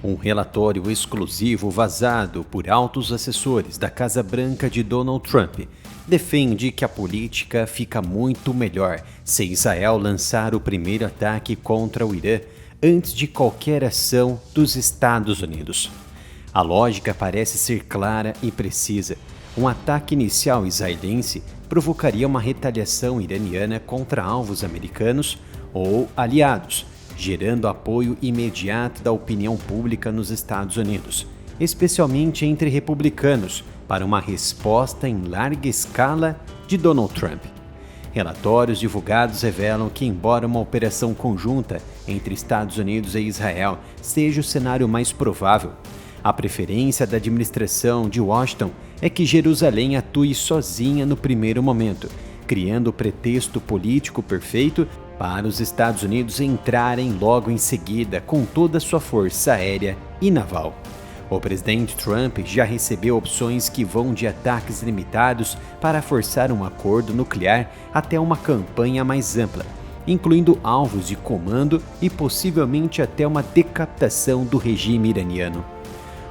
Um relatório exclusivo vazado por altos assessores da Casa Branca de Donald Trump defende que a política fica muito melhor se Israel lançar o primeiro ataque contra o Irã antes de qualquer ação dos Estados Unidos. A lógica parece ser clara e precisa. Um ataque inicial israelense provocaria uma retaliação iraniana contra alvos americanos ou aliados, gerando apoio imediato da opinião pública nos Estados Unidos, especialmente entre republicanos, para uma resposta em larga escala de Donald Trump. Relatórios divulgados revelam que, embora uma operação conjunta entre Estados Unidos e Israel seja o cenário mais provável, a preferência da administração de Washington é que Jerusalém atue sozinha no primeiro momento, criando o pretexto político perfeito para os Estados Unidos entrarem logo em seguida com toda a sua força aérea e naval. O presidente Trump já recebeu opções que vão de ataques limitados para forçar um acordo nuclear até uma campanha mais ampla, incluindo alvos de comando e possivelmente até uma decapitação do regime iraniano.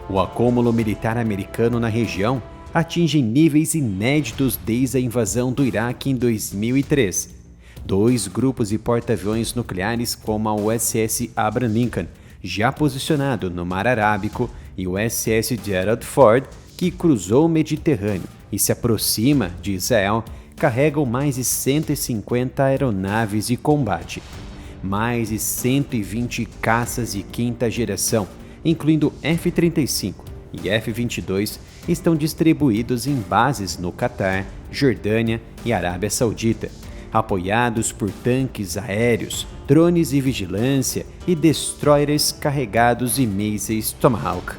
O acúmulo militar americano na região atinge níveis inéditos desde a invasão do Iraque em 2003. Dois grupos de porta-aviões nucleares, como a USS Abraham Lincoln, já posicionado no Mar Arábico, e o USS Gerald Ford, que cruzou o Mediterrâneo e se aproxima de Israel, carregam mais de 150 aeronaves de combate. Mais de 120 caças de quinta geração, incluindo F-35 e F-22, estão distribuídos em bases no Catar, Jordânia e Arábia Saudita, apoiados por tanques aéreos, drones de vigilância e destroyers carregados de mísseis Tomahawk.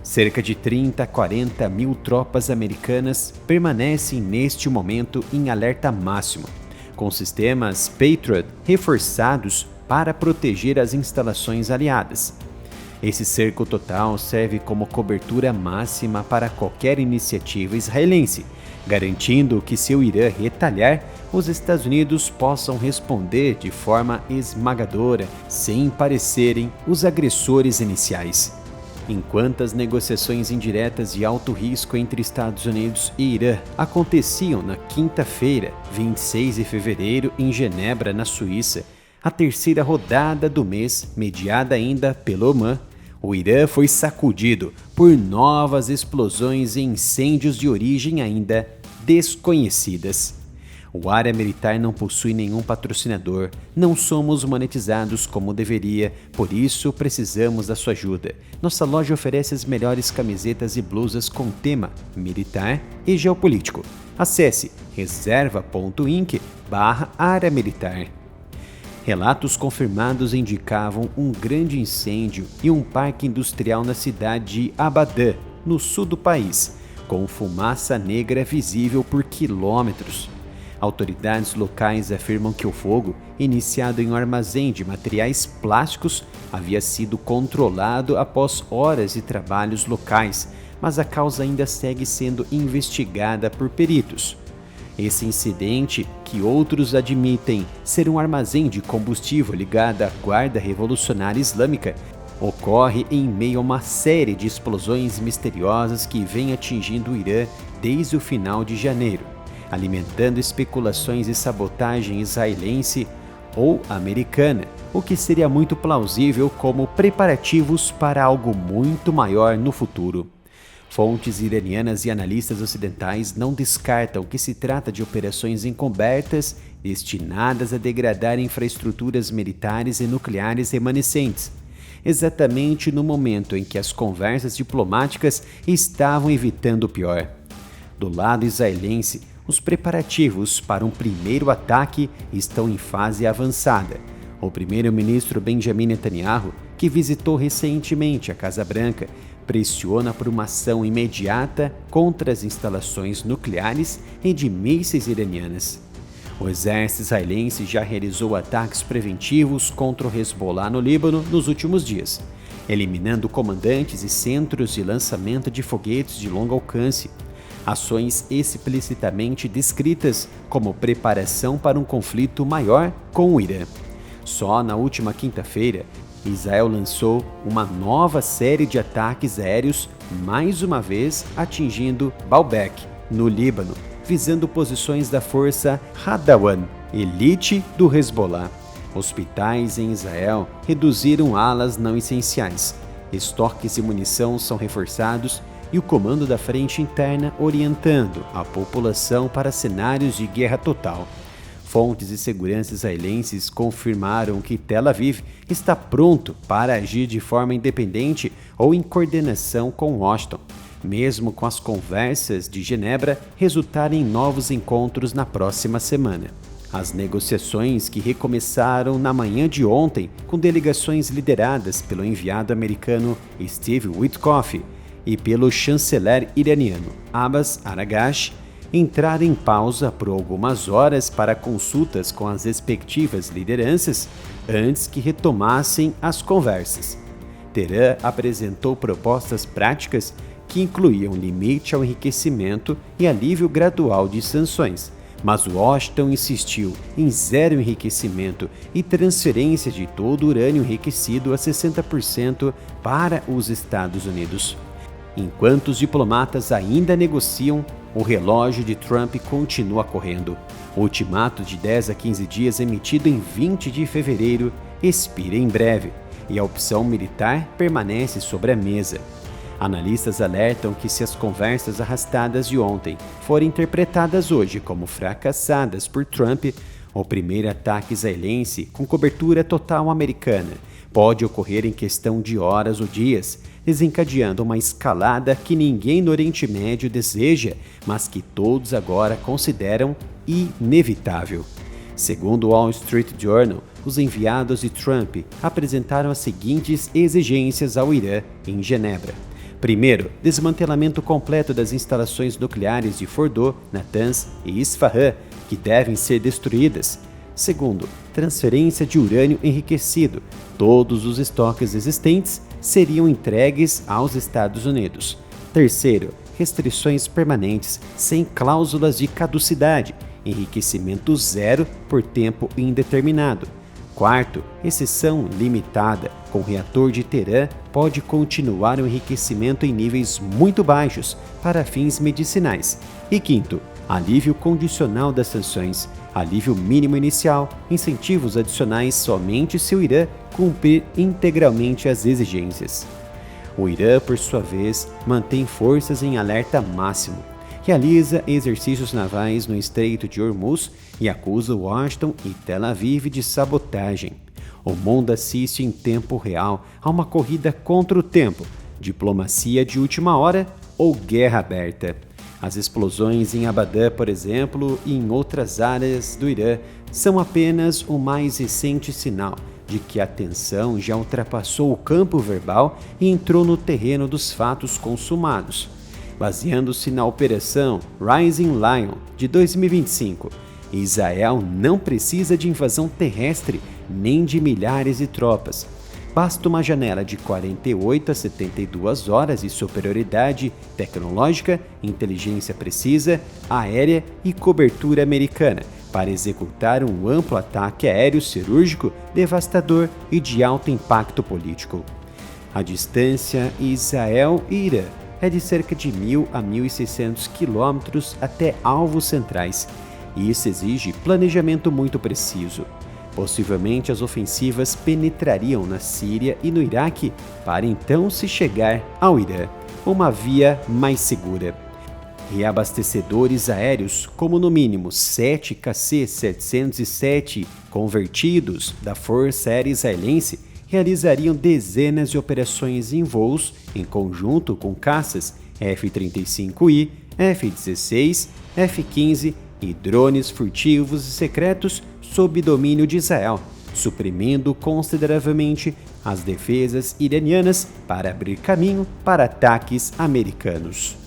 Cerca de 30 a 40 mil tropas americanas permanecem neste momento em alerta máximo, com sistemas Patriot reforçados para proteger as instalações aliadas. Esse cerco total serve como cobertura máxima para qualquer iniciativa israelense, garantindo que, se o Irã retalhar, os Estados Unidos possam responder de forma esmagadora, sem parecerem os agressores iniciais. Enquanto as negociações indiretas de alto risco entre Estados Unidos e Irã aconteciam na quinta-feira, 26 de fevereiro, em Genebra, na Suíça, a terceira rodada do mês, mediada ainda pelo Oman, o Irã foi sacudido por novas explosões e incêndios de origem ainda desconhecidas. O área militar não possui nenhum patrocinador, não somos monetizados como deveria, por isso precisamos da sua ajuda. Nossa loja oferece as melhores camisetas e blusas com tema militar e geopolítico. Acesse reserva.inc/área militar. Relatos confirmados indicavam um grande incêndio em um parque industrial na cidade de Abadan, no sul do país, com fumaça negra visível por quilômetros. Autoridades locais afirmam que o fogo, iniciado em um armazém de materiais plásticos, havia sido controlado após horas de trabalhos locais, mas a causa ainda segue sendo investigada por peritos. Esse incidente, que outros admitem ser um armazém de combustível ligado à Guarda Revolucionária Islâmica, ocorre em meio a uma série de explosões misteriosas que vem atingindo o Irã desde o final de janeiro, alimentando especulações de sabotagem israelense ou americana, o que seria muito plausível como preparativos para algo muito maior no futuro. Fontes iranianas e analistas ocidentais não descartam que se trata de operações encobertas destinadas a degradar infraestruturas militares e nucleares remanescentes, exatamente no momento em que as conversas diplomáticas estavam evitando o pior. Do lado israelense, os preparativos para um primeiro ataque estão em fase avançada. O primeiro-ministro Benjamin Netanyahu, que visitou recentemente a Casa Branca, pressiona por uma ação imediata contra as instalações nucleares e de mísseis iranianas. O exército israelense já realizou ataques preventivos contra o Hezbollah no Líbano nos últimos dias, eliminando comandantes e centros de lançamento de foguetes de longo alcance, ações explicitamente descritas como preparação para um conflito maior com o Irã. Só na última quinta-feira, Israel lançou uma nova série de ataques aéreos, mais uma vez atingindo Baalbek, no Líbano, visando posições da força Hadawan, elite do Hezbollah. Hospitais em Israel reduziram alas não essenciais. Estoques de munição são reforçados e o comando da frente interna orientando a população para cenários de guerra total. Fontes de segurança israelenses confirmaram que Tel Aviv está pronto para agir de forma independente ou em coordenação com Washington, mesmo com as conversas de Genebra resultarem em novos encontros na próxima semana. As negociações que recomeçaram na manhã de ontem, com delegações lideradas pelo enviado americano Steve Witkoff e pelo chanceler iraniano Abbas Araghchi, entraram em pausa por algumas horas para consultas com as respectivas lideranças antes que retomassem as conversas. Teherã apresentou propostas práticas que incluíam limite ao enriquecimento e alívio gradual de sanções, mas Washington insistiu em zero enriquecimento e transferência de todo o urânio enriquecido a 60% para os Estados Unidos. Enquanto os diplomatas ainda negociam, o relógio de Trump continua correndo. O ultimato de 10 a 15 dias emitido em 20 de fevereiro expira em breve e a opção militar permanece sobre a mesa. Analistas alertam que se as conversas arrastadas de ontem forem interpretadas hoje como fracassadas por Trump, o primeiro ataque israelense com cobertura total americana pode ocorrer em questão de horas ou dias, desencadeando uma escalada que ninguém no Oriente Médio deseja, mas que todos agora consideram inevitável. Segundo o Wall Street Journal, os enviados de Trump apresentaram as seguintes exigências ao Irã em Genebra. Primeiro, desmantelamento completo das instalações nucleares de Fordo, Natanz e Isfahan, que devem ser destruídas. Segundo, transferência de urânio enriquecido. Todos os estoques existentes seriam entregues aos Estados Unidos. Terceiro, restrições permanentes, sem cláusulas de caducidade, enriquecimento zero por tempo indeterminado. Quarto, exceção limitada, com o reator de Teherã pode continuar o enriquecimento em níveis muito baixos para fins medicinais. E quinto, alívio condicional das sanções, alívio mínimo inicial, incentivos adicionais somente se o Irã cumprir integralmente as exigências. O Irã, por sua vez, mantém forças em alerta máximo, realiza exercícios navais no Estreito de Hormuz e acusa Washington e Tel Aviv de sabotagem. O mundo assiste em tempo real a uma corrida contra o tempo, diplomacia de última hora ou guerra aberta. As explosões em Abadan, por exemplo, e em outras áreas do Irã são apenas o mais recente sinal de que a tensão já ultrapassou o campo verbal e entrou no terreno dos fatos consumados. Baseando-se na Operação Rising Lion de 2025, Israel não precisa de invasão terrestre nem de milhares de tropas. Basta uma janela de 48 a 72 horas de superioridade tecnológica, inteligência precisa, aérea e cobertura americana para executar um amplo ataque aéreo cirúrgico devastador e de alto impacto político. A distância Israel e Irã é de cerca de 1.000 a 1.600 quilômetros até alvos centrais, e isso exige planejamento muito preciso. Possivelmente as ofensivas penetrariam na Síria e no Iraque para então se chegar ao Irã, uma via mais segura. Reabastecedores aéreos, como no mínimo 7 KC-707 convertidos da Força Aérea Israelense, realizariam dezenas de operações em voos em conjunto com caças F-35I, F-16, F-15 e drones furtivos e secretos sob domínio de Israel, suprimindo consideravelmente as defesas iranianas para abrir caminho para ataques americanos.